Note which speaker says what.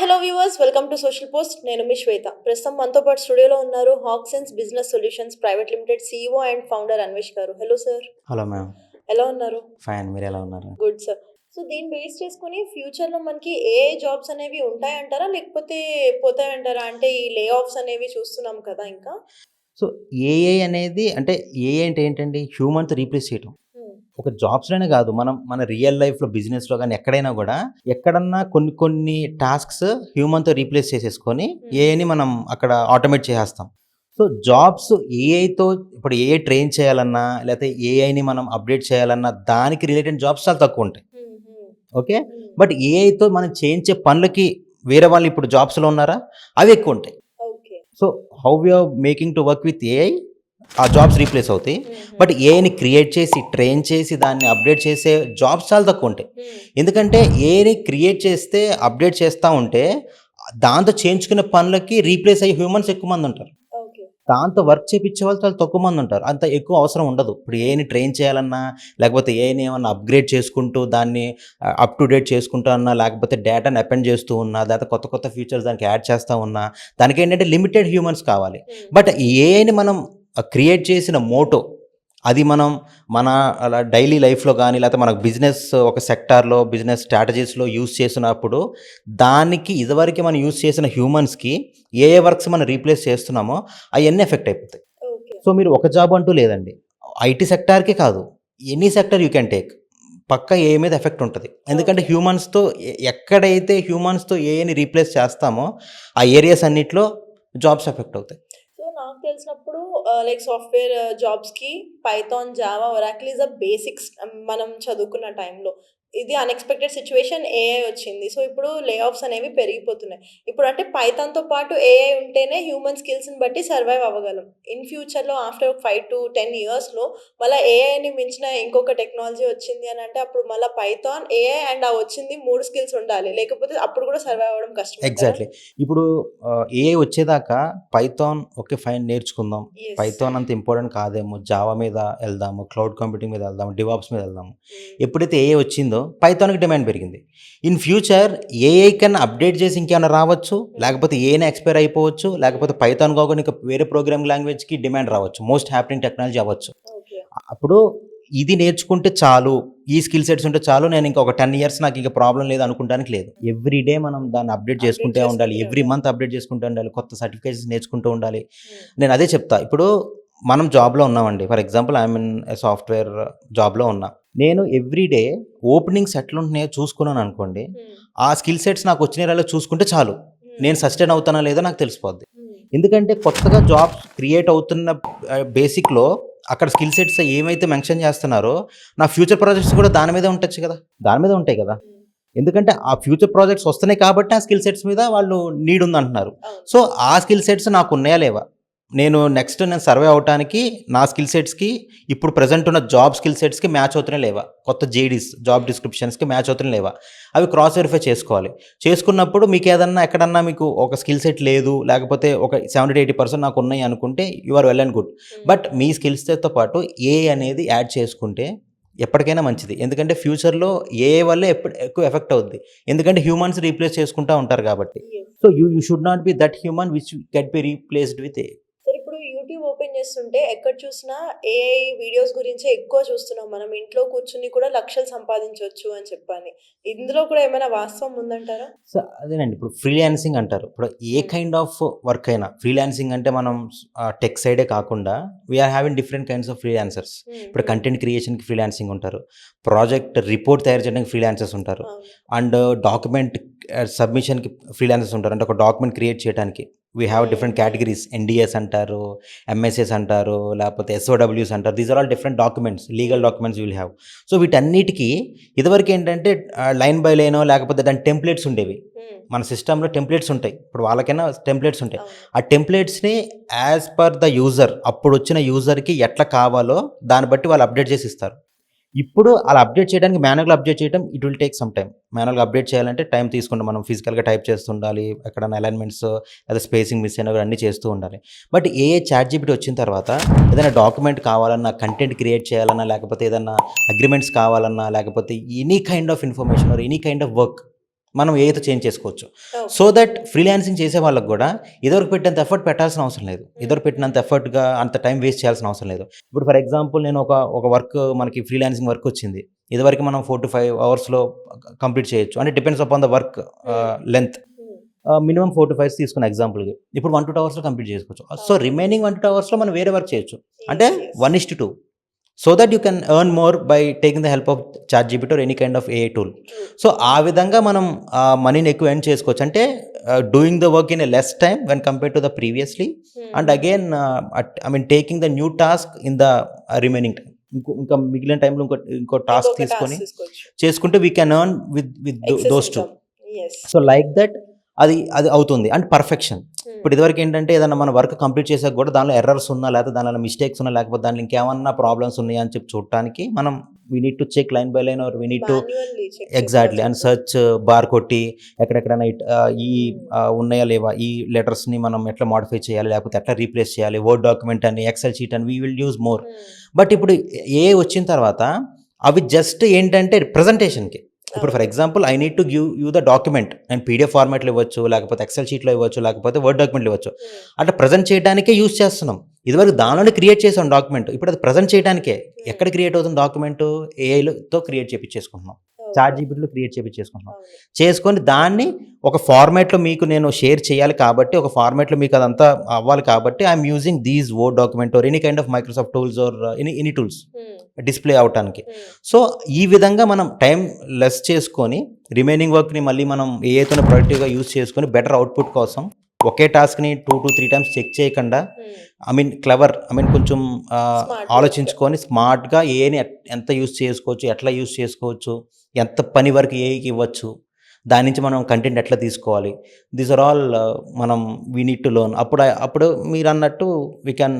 Speaker 1: Hello viewers, welcome to social post. నేను మీ శ్వేత. ప్రస్తుతం మనతో పాటు స్టూడియోలో ఉన్నారు హాక్సెన్స్ business solutions private limited CEO and founder Anvesh గారు. Hello sir.
Speaker 2: Hello ma'am.
Speaker 1: ఎలా ఉన్నారు?
Speaker 2: ఫైన్, మీరు ఎలా ఉన్నారు?
Speaker 1: Good sir. సో దీన్ని బేస్ చేసుకొని ఫ్యూచర్లో మనకి ఏఐ జాబ్స్ అనేవి ఉంటాయంటారా, లేకపోతే పోతాయంటారా? అంటే ఈ లే ఆఫ్స్ అనేవి చూస్తున్నాం కదా ఇంకా.
Speaker 2: సో ఏఐ అనేది అంటే ఏఐ అంటే ఏంటండి? హ్యూమన్తో రీప్లేస్ చేయటం. ఒక జాబ్స్లోనే కాదు, మనం మన రియల్ లైఫ్లో బిజినెస్లో కానీ ఎక్కడైనా కూడా ఎక్కడన్నా కొన్ని టాస్క్స్ హ్యూమన్తో రీప్లేస్ చేసేసుకొని ఏఐని మనం అక్కడ ఆటోమేట్ చేసేస్తాం. సో జాబ్స్ ఏఐతో ఇప్పుడు ఏఐ ట్రైన్ చేయాలన్నా లేకపోతే ఏఐని మనం అప్డేట్ చేయాలన్నా దానికి రిలేటెడ్ జాబ్స్ చాలా తక్కువ ఉంటాయి. ఓకే, బట్ ఏఐతో మనం చేయించే పనులకి వేరే వాళ్ళు ఇప్పుడు జాబ్స్లో ఉన్నారా, అవి ఎక్కువ ఉంటాయి. So how we are making to work with AI, ఆ జాబ్స్ రీప్లేస్ అవుతాయి. బట్ ఏఐని క్రియేట్ చేసి ట్రైన్ చేసి దాన్ని అప్డేట్ చేసే జాబ్స్ చాలా తక్కువ ఉంటాయి. ఎందుకంటే ఏఐని క్రియేట్ చేస్తే అప్డేట్ చేస్తూ ఉంటే దాంతో చేయించుకునే పనులకి రీప్లేస్ అయ్యే హ్యూమన్స్ ఎక్కువ మంది ఉంటారు. దాంతో వర్క్ చేయించే వాళ్ళు చాలా తక్కువ మంది ఉంటారు. అంత ఎక్కువ అవసరం ఉండదు. ఇప్పుడు ఏఐని ట్రైన్ చేయాలన్నా లేకపోతే ఏఐని ఏమన్నా అప్గ్రేడ్ చేసుకుంటూ దాన్ని అప్ టు డేట్ చేసుకుంటూ ఉన్నా లేకపోతే డేటాని అపెండ్ చేస్తూ ఉన్నా లేకపోతే కొత్త ఫీచర్స్ దానికి యాడ్ చేస్తూ ఉన్నా దానికి ఏంటంటే లిమిటెడ్ హ్యూమన్స్ కావాలి. బట్ ఏఐని మనం క్రియేట్ చేసిన మోటో అది మనం మన అలా డైలీ లైఫ్లో కానీ లేకపోతే మన బిజినెస్ ఒక సెక్టార్లో బిజినెస్ స్ట్రాటజీస్లో యూస్ చేసినప్పుడు దానికి ఇదివరకు మనం యూస్ చేసిన హ్యూమన్స్కి ఏ వర్క్స్ మనం రీప్లేస్ చేస్తున్నామో అవన్నీ ఎఫెక్ట్ అయిపోతాయి. సో మీరు ఒక జాబ్ అంటూ లేదండి, ఐటీ సెక్టార్కే కాదు, any sector you can take, పక్క ఏ మీద ఎఫెక్ట్ ఉంటుంది. ఎందుకంటే హ్యూమన్స్తో ఎక్కడైతే హ్యూమన్స్తో ఏని రీప్లేస్ చేస్తామో ఆ ఏరియాస్ అన్నిట్లో జాబ్స్ ఎఫెక్ట్ అవుతాయి.
Speaker 1: నాకు తెలిసినప్పుడు లైక్ సాఫ్ట్వేర్ జాబ్స్కి Python, Java, Oracle is the basics. మనం చదువుకున్న టైంలో ఇది అన్ఎక్స్పెక్టెడ్ సిచ్యువేషన్, ఏఐ వచ్చింది. సో ఇప్పుడు లే ఆఫ్స్ అనేవి పెరిగిపోతున్నాయి. ఇప్పుడు అంటే పైథాన్తో పాటు ఏఐ ఉంటేనే హ్యూమన్ స్కిల్స్ని బట్టి సర్వైవ్ అవ్వగలం. ఇన్ ఫ్యూచర్లో ఆఫ్టర్ 5 to 10 yearsలో మళ్ళీ ఏఐని మించిన ఇంకొక టెక్నాలజీ వచ్చింది అని అంటే అప్పుడు మళ్ళీ పైథాన్, ఏఐ అండ్ ఆ వచ్చింది 3 స్కిల్స్ ఉండాలి, లేకపోతే అప్పుడు కూడా సర్వైవ్ అవ్వడం కష్టం.
Speaker 2: ఎగ్జాక్ట్లీ. ఇప్పుడు ఏఐ వచ్చేదాకా పైథాన్ ఓకే ఫైన్ నేర్చుకుందాం, పైథాన్ అంత ఇంపార్టెంట్ కాదేమో, జావా మీద వెళ్దాము, క్లౌడ్ కంప్యూటింగ్ మీద వెళ్దాము, డివాప్స్ మీద వెళ్దాము. ఎప్పుడైతే ఏఐ వచ్చిందో పైథాన్కి డిమాండ్ పెరిగింది. ఇన్ ఫ్యూచర్ ఏఐ కన్నా అప్డేట్ చేసి ఇంకేమైనా రావచ్చు, లేకపోతే ఏఐనే ఎక్స్పైర్ అయిపోవచ్చు, లేకపోతే పైథాన్ కాకుండా ఇంకా వేరే ప్రోగ్రామింగ్ లాంగ్వేజ్కి డిమాండ్ రావచ్చు, మోస్ట్ హ్యాపెనింగ్ టెక్నాలజీ అవ్వచ్చు. అప్పుడు ఇది నేర్చుకుంటే చాలు, ఈ స్కిల్ సెట్స్ ఉంటే చాలు, నేను ఇంకా ఒక 10 years నాకు ఇంకా ప్రాబ్లం లేదు అనుకుంటానికి లేదు. ఎవ్రీ డే మనం దాన్ని అప్డేట్ చేసుకుంటూ ఉండాలి, ఎవ్రీ మంత్ అప్డేట్ చేసుకుంటూ ఉండాలి, కొత్త సర్టిఫికేషన్స్ నేర్చుకుంటూ ఉండాలి. నేను అదే చెప్తా. ఇప్పుడు మనం జాబ్లో ఉన్నామండి, for example I'm in software జాబ్లో ఉన్నా, నేను ఎవ్రీడే ఓపెనింగ్స్ ఎట్లుంటున్నాయో చూసుకున్నాను అనుకోండి, ఆ స్కిల్ సెట్స్ నాకు వచ్చిన చూసుకుంటే చాలు, నేను సస్టైన్ అవుతానా లేదో నాకు తెలిసిపోద్ది. ఎందుకంటే కొత్తగా జాబ్స్ క్రియేట్ అవుతున్న బేసిక్లో అక్కడ స్కిల్ సెట్స్ ఏమైతే మెన్షన్ చేస్తున్నారో నా ఫ్యూచర్ ప్రాజెక్ట్స్ కూడా దాని మీద ఉండొచ్చు కదా, దాని మీద ఉంటాయి కదా. ఎందుకంటే ఆ ఫ్యూచర్ ప్రాజెక్ట్స్ వస్తున్నాయి కాబట్టి ఆ స్కిల్ సెట్స్ మీద వాళ్ళు నీడ్ ఉందంటున్నారు. సో ఆ స్కిల్ సెట్స్ నాకు ఉన్నాయా లేవా, నేను సర్వే అవడానికి నా స్కిల్ సెట్స్కి ఇప్పుడు ప్రజెంట్ ఉన్న జాబ్ స్కిల్ సెట్స్కి మ్యాచ్ అవుతున్నాయి లేవా, కొత్త జేడీస్ జాబ్ డిస్క్రిప్షన్స్కి మ్యాచ్ అవుతున్నాయి లేవా, అవి క్రాస్ వెరిఫై చేసుకోవాలి. చేసుకున్నప్పుడు మీకు ఏదన్నా ఎక్కడన్నా మీకు ఒక స్కిల్ సెట్ లేదు, లేకపోతే ఒక 70-80% నాకు ఉన్నాయి అనుకుంటే you are well and good. But మీ స్కిల్ సెట్తో పాటు ఏ అనేది యాడ్ చేసుకుంటే ఎప్పటికైనా మంచిది. ఎందుకంటే ఫ్యూచర్లో ఏ వల్ల ఎక్కువ ఎఫెక్ట్ అవుద్ది, ఎందుకంటే హ్యూమన్స్ రీప్లేస్ చేసుకుంటూ ఉంటారు కాబట్టి. So you should not be that human which get be replaced with a.
Speaker 1: YouTube open చేస్తుంటే ఎక్కడ చూసినా ఏఐ వీడియోస్ గురించే ఎక్కువ చూస్తున్నాం. మనం ఇంట్లో కూర్చుని కూడా లక్షలు సంపాదించవచ్చు అని చెప్పని, ఇందులో కూడా ఏమైనా వాస్తవం ఉందంటారా?
Speaker 2: సో అదేనండి, ఇప్పుడు ఫ్రీలాన్సింగ్ అంటారు. ఇప్పుడు ఏ కైండ్ ఆఫ్ వర్క్ అయినా ఫ్రీలాన్సింగ్ అంటే మనం టెక్ సైడే కాకుండా we are having different kinds of freelancers. ఇప్పుడు కంటెంట్ క్రియేషన్కి ఫ్రీలాన్సింగ్ ఉంటారు, ప్రాజెక్ట్ రిపోర్ట్ తయారు చేయడానికి ఫ్రీలాన్సర్స్ ఉంటారు, అండ్ డాక్యుమెంట్ సబ్మిషన్కి ఫ్రీలాన్సర్స్ ఉంటారు. అంటే ఒక డాక్యుమెంట్ క్రియేట్ చేయడానికి we have different categories, NDS అంటారు, ఎంఎస్ఎస్ అంటారు, లేకపోతే ఎస్ఓడబ్ల్యూస్ అంటారు. These are all different documents, legal documents will have. So వీటన్నిటికీ ఇదివరకు ఏంటంటే లైన్ బై లైనో లేకపోతే దాని టెంప్లెట్స్ ఉండేవి. మన సిస్టంలో టెంప్లెట్స్ ఉంటాయి, ఇప్పుడు వాళ్ళకైనా టెంప్లెట్స్ ఉంటాయి. ఆ టెంప్లెట్స్ని యాజ్ పర్ ద యూజర్, అప్పుడు వచ్చిన యూజర్కి ఎట్లా కావాలో దాన్ని బట్టి వాళ్ళు అప్డేట్ చేసి ఇస్తారు. ఇప్పుడు అలా అప్డేట్ చేయడానికి మాన్యువల్గా అప్డేట్ చేయడం it will take some time. మాన్యువల్గా అప్డేట్ చేయాలంటే టైం తీసుకుంటాం, మనం ఫిజికల్గా టైప్ చేస్తుండాలి, ఎక్కడైనా అలైన్మెంట్స్ లేదా స్పేసింగ్ మిస్ అయినా అన్నీ చేస్తూ ఉండాలి. బట్ ChatGPT వచ్చిన తర్వాత ఏదైనా డాక్యుమెంట్ కావాలన్నా, కంటెంట్ క్రియేట్ చేయాలన్నా, లేకపోతే ఏదైనా అగ్రిమెంట్స్ కావాలన్నా, లేకపోతే any kind of information or any kind of work మనం ఏతో చేంజ్ చేసుకోవచ్చు.
Speaker 1: ఓకే.
Speaker 2: సో దట్ ఫ్రీలాన్సింగ్ చేసే వాళ్ళకి కూడా ఇదివరకు పెట్టినంత ఎఫర్ట్ పెట్టాల్సిన అవసరం లేదు. ఇదివరకు పెట్టినంత ఎఫర్ట్గా అంత టైం వేస్ట్ చేయాల్సిన అవసరం లేదు. ఇప్పుడు ఫర్ ఎగ్జాంపుల్ నేను ఒక వర్క్ మనకి ఫ్రీలాన్సింగ్ వర్క్ వచ్చింది. ఇదివరకు మనం 4 to 5 అవర్స్లో కంప్లీట్ చేయొచ్చు. అంటే depends upon the work length. Minimum 4 to 5 తీసుకున్న ఎగ్జాంపుల్కి ఇప్పుడు 1 to 2 అవర్స్లో కంప్లీట్ చేసుకోవచ్చు. సో రిమైనింగ్ 1 to 2 అవర్స్లో మనం వేరే వర్క్ చేయొచ్చు. అంటే 1:2. So that you can earn more by taking the help of ChatGPT or any kind of AI tool. So ఆ విధంగా మనం మనీని ఎక్కువ ఎర్న్ చేసుకోవచ్చు. అంటే doing the work in a less time when compare to the previously and again taking the new task in the remaining time. ఇంకా మిగిలిన టైంలో ఇంకో టాస్క్ తీసుకొని చేసుకుంటే we can earn with those two. So like that అది అవుతుంది. And perfection. ఇప్పుడు ఇదివరకు ఏంటంటే ఏదైనా మన వర్క్ కంప్లీట్ చేసాక కూడా దానిలో ఎర్రర్స్ ఉన్నా, లేకపోతే దానిలో మిస్టేక్స్ ఉన్నా, లేకపోతే దానిలో ఇంకేమన్నా ప్రాబ్లమ్స్ ఉన్నాయా అని చెప్పి చూడటానికి మనం we need to check line by line or we need to exactly and search bar కొట్టి ఎక్కడెక్కడైనా ఈ ఉన్నాయా లేవా, ఈ లెటర్స్ని మనం ఎట్లా మాడిఫై చేయాలి, లేకపోతే ఎట్లా రీప్లేస్ చేయాలి, వర్డ్ డాక్యుమెంట్ అని, ఎక్సెల్ షీట్ అని, we will use more. But ఇప్పుడు ఏ వచ్చిన తర్వాత అవి జస్ట్ ఏంటంటే ప్రజెంటేషన్కి. ఇప్పుడు for example I need to give you the document. నేను పీడిఎఫ్ ఫార్మాట్లో ఇవ్వచ్చు, లేకపోతే ఎక్సెల్ షీట్లో ఇవ్వచ్చు, లేకపోతే వర్డ్ డాక్యుమెంట్లు ఇవ్వచ్చు. అట్లా ప్రజెంట్ చేయడానికే యూజ్ చేస్తున్నాం. ఇదివరకు దానిలోనే క్రియేట్ చేసాం డాక్యుమెంట్. ఇప్పుడు అది ప్రజెంట్ చేయడానికే. ఎక్కడ క్రియేట్ అవుతుంది డాక్యుమెంట్? ఏఐతో క్రియేట్ చేపించేసుకుంటున్నాం, ChatGPTలో క్రియేట్ చేపించేసుకుంటున్నాం. చేసుకొని దాన్ని ఒక ఫార్మాట్లో మీకు నేను షేర్ చేయాలి కాబట్టి, ఒక ఫార్మాట్లో మీకు అదంతా అవ్వాలి కాబట్టి I'm using these word document or any kind of Microsoft tools or any tools display అవటానికి. సో ఈ విధంగా మనం టైం లెస్ చేసుకొని రిమైనింగ్ వర్క్ని మళ్ళీ మనం ఏఐతోనే ప్రొడక్టివ్గా యూజ్ చేసుకొని బెటర్ అవుట్పుట్ కోసం ఒకే టాస్క్ని 2 to 3 times చెక్ చేయకుండా క్లవర్ కొంచెం ఆలోచించుకొని స్మార్ట్గా ఏఐని ఎంత యూజ్ చేసుకోవచ్చు, ఎట్లా యూజ్ చేసుకోవచ్చు, ఎంత పని వరకు ఏఐకి ఇవ్వచ్చు, దాని నుంచి మనం కంటెంట్ ఎట్లా తీసుకోవాలి, దీస్ ఆర్ ఆల్ మనం వీ నీడ్ టు లెర్న్. అప్పుడు మీరు అన్నట్టు వీ క్యాన్.